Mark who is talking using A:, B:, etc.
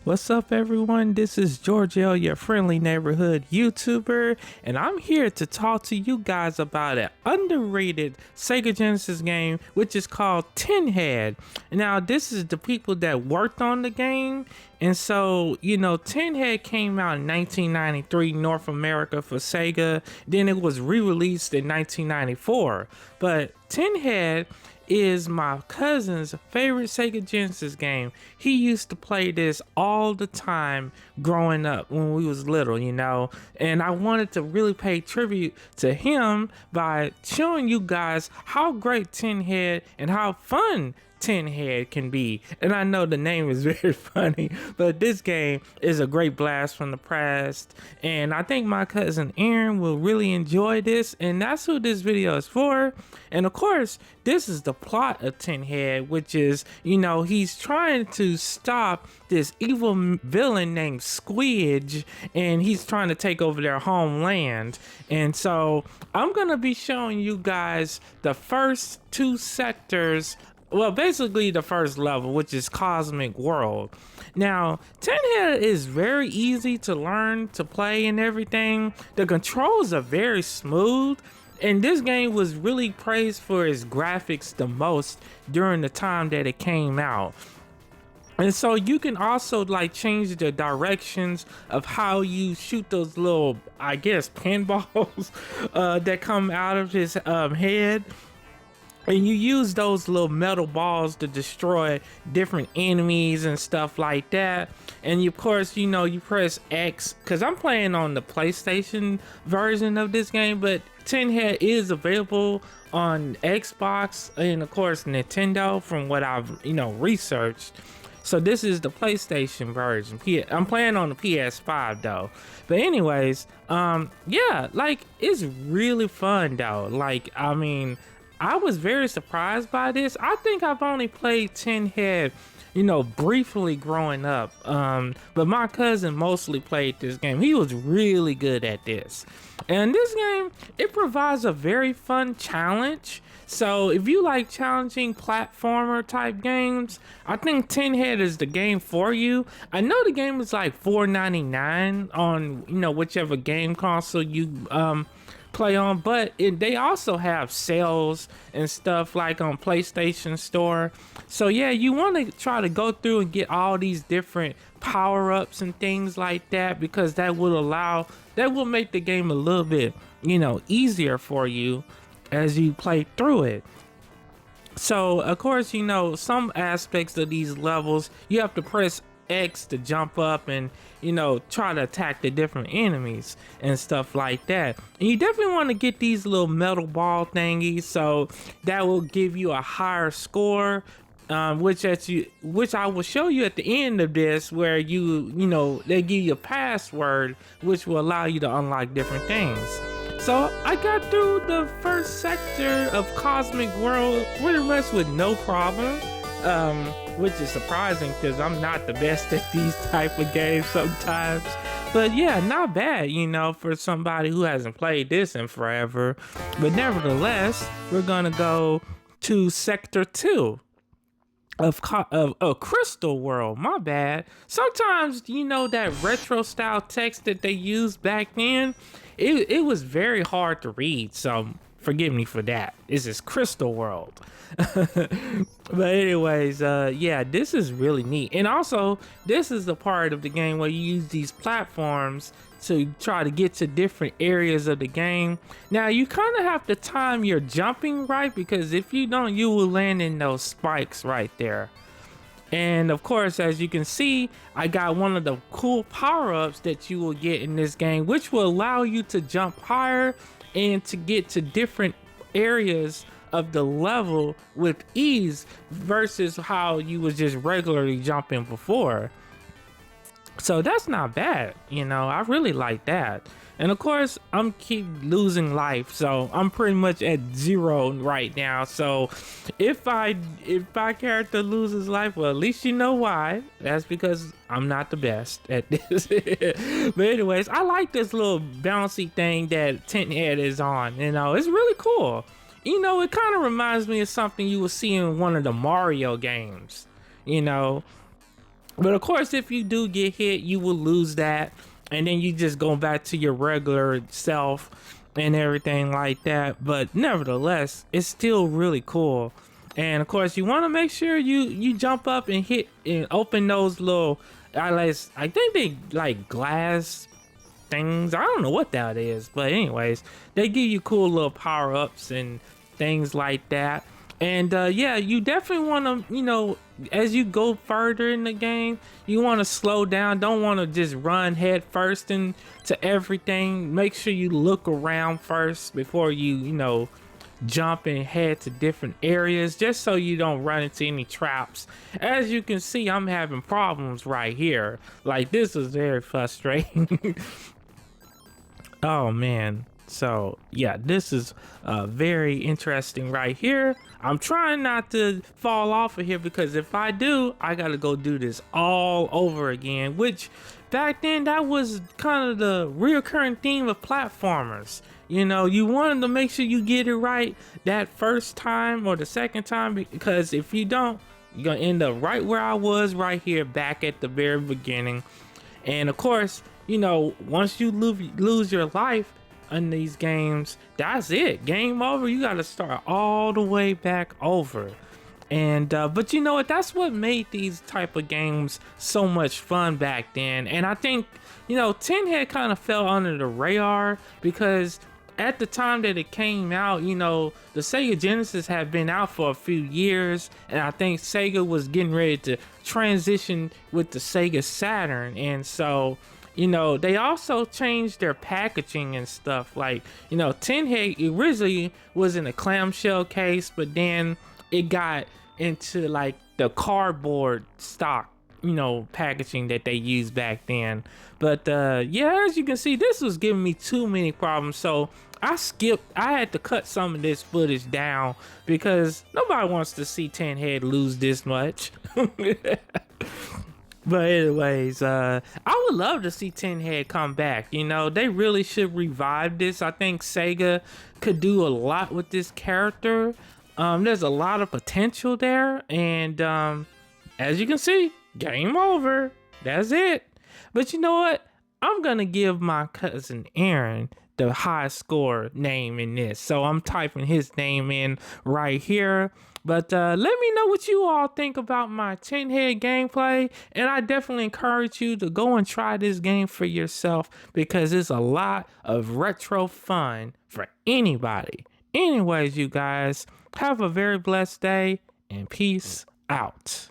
A: What's up, everyone? This is Giorgio, your friendly neighborhood YouTuber, and I'm here to talk to you guys about an underrated Sega Genesis game, which is called Tinhead. Now, this is the people that worked on the game, and so, Tinhead came out in 1993 North America for Sega, then it was re-released in 1994, but Tinhead is my cousin's favorite Sega Genesis game. He used to play this all the time growing up when we was little, and I wanted to really pay tribute to him by showing you guys how great Tinhead and how fun Tinhead can be. And I know the name is very funny, but this game is a great blast from the past, and I think my cousin Aaron will really enjoy this, and that's who this video is for. And of course, this is the plot of Tinhead, which is, he's trying to stop this evil villain named Squidge, and he's trying to take over their homeland. And so I'm gonna be showing you guys the first two sectors. Well, basically the first level, which is Cosmic World. Now, Tinhead is very easy to learn, to play, and everything. The controls are very smooth, and this game was really praised for its graphics the most during the time that it came out. And so you can also change the directions of how you shoot those little, I guess, pinballs that come out of his head. And you use those little metal balls to destroy different enemies and stuff like that. And of course, you press X, because I'm playing on the PlayStation version of this game, but Tinhead is available on Xbox and of course Nintendo from what I've researched. So this is the PlayStation version. I'm playing on the PS5 though. But anyways, yeah, it's really fun though. I was very surprised by this. I think I've only played Tinhead, briefly growing up. But my cousin mostly played this game. He was really good at this. And this game, it provides a very fun challenge. So if you like challenging platformer type games, I think Tinhead is the game for you. I know the game is like $4.99 on, whichever game console you play on, but they also have sales and stuff like on PlayStation Store. So yeah, you want to try to go through and get all these different power-ups and things like that, because that will make the game a little bit easier for you as you play through it. So of course, some aspects of these levels you have to press X to jump up and try to attack the different enemies and stuff like that. And you definitely want to get these little metal ball thingies, so that will give you a higher score, which I will show you at the end of this, where they give you a password which will allow you to unlock different things. So I got through the first sector of Cosmic World pretty much with no problem, which is surprising because I'm not the best at these type of games sometimes. But yeah, not bad, for somebody who hasn't played this in forever. But nevertheless, we're gonna go to Sector 2 of Crystal World. My bad. Sometimes that retro style text that they used back then, it was very hard to read, so forgive me for that. This is Crystal World. But anyways, yeah, this is really neat. And also, this is the part of the game where you use these platforms to try to get to different areas of the game. Now, you kind of have to time your jumping right, because if you don't, you will land in those spikes right there. And of course, as you can see, I got one of the cool power-ups that you will get in this game, which will allow you to jump higher and to get to different areas of the level with ease versus how you was just regularly jumping before. So that's not bad, I really like that. And of course, I'm keep losing life, so I'm pretty much at 0 right now. So if my character loses life, well, at least you know why. That's because I'm not the best at this. But anyways, I like this little bouncy thing that Tinthead is on. It's really cool. It kind of reminds me of something you will see in one of the Mario games. But of course, if you do get hit, you will lose that, and then you just go back to your regular self and everything like that. But nevertheless, it's still really cool. And of course, you want to make sure you jump up and hit and open those little outlets. I think they like glass things. I don't know what that is, but anyways, they give you cool little power-ups and things like that. And yeah, you definitely want to, you know, as you go further in the game, you want to slow down. Don't want to just run head first into everything. Make sure you look around first before you know, jump and head to different areas, just so you don't run into any traps. As you can see, I'm having problems right here. Like, this is very frustrating. Oh man. So yeah, this is very interesting right here. I'm trying not to fall off of here, because if I do, I gotta go do this all over again, which back then that was kind of the reoccurring theme of platformers. You know, you wanted to make sure you get it right that first time or the second time, because if you don't, you're gonna end up right where I was right here back at the very beginning. And of course, you know, once you lose your life in these games, that's it, game over. You got to start all the way back over. And but you know what, that's what made these type of games so much fun back then. And I think, you know, Tinhead kind of fell under the radar, because at the time that it came out, you know, the Sega Genesis had been out for a few years, and I think Sega was getting ready to transition with the Sega Saturn. And so, you know, they also changed their packaging and stuff. Like, you know, Tinhead originally was in a clamshell case, but then it got into like the cardboard stock, you know, packaging that they used back then. But yeah, as you can see, this was giving me too many problems, so I had to cut some of this footage down, because nobody wants to see Tinhead lose this much. But anyways, I would love to see Tinhead come back. You know, they really should revive this. I think Sega could do a lot with this character. There's a lot of potential there, and as you can see, game over. That's it. But you know what? I'm gonna give my cousin Aaron the high score name in this, so I'm typing his name in right here. But let me know what you all think about my Tinhead gameplay, and I definitely encourage you to go and try this game for yourself, because it's a lot of retro fun for anybody. Anyways, you guys, have a very blessed day, and peace out.